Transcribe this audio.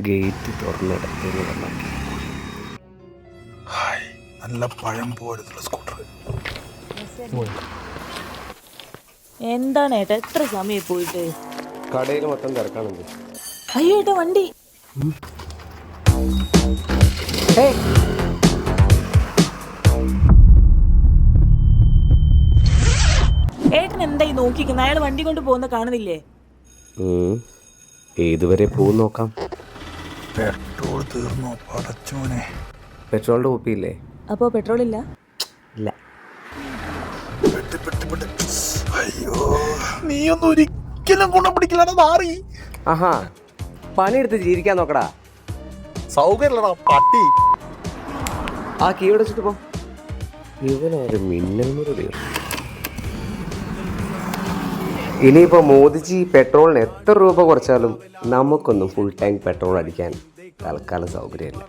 Gate തുറന്നിടത്തേക്ക് നന്നാക്കി. നല്ല പഴം പോലുള്ള സ്കൂട്ടർ. എന്താണ് ഏട്ടാ എത്ര സമയം പോയിട്ട്? കടയിൽ മൊത്തം തിരക്കാണെന്ന്. അയ്യോ ഏട്ടാ വണ്ടി. ഏട്ടൻ എന്തായി നോക്കിക്കുന്ന? അയാൾ വണ്ടി കൊണ്ട് പോകുന്ന കാണുന്നില്ലേ? ഏതുവരെ പോകും നോക്കാം. പെട്രോൾ തീർന്നോ പടച്ചോനെ? പെട്രോളിന്റെ കുപ്പിയില്ലേ? അപ്പോ പെട്രോൾ ഇല്ല? ഇല്ല. അയ്യോ നീയൊന്നും ഒരിക്കലും ഗുണം പിടിക്കില്ല മാറി. ആഹാ പണിയെടുത്ത് ജീവിക്കാൻ നോക്കടാ. സൗകര്യല്ലടാ പട്ടി. ആ കീ അടച്ചിട്ട് പോ. ഇവനൊരു മിന്നൽ മുരളിയാണ്. ഇനിയിപ്പോൾ മോദിജി പെട്രോളിന് എത്ര രൂപ കുറച്ചാലും നമുക്കൊന്നും ഫുൾ ടാങ്ക് പെട്രോൾ അടിക്കാൻ തൽക്കാലം സൗകര്യമില്ല.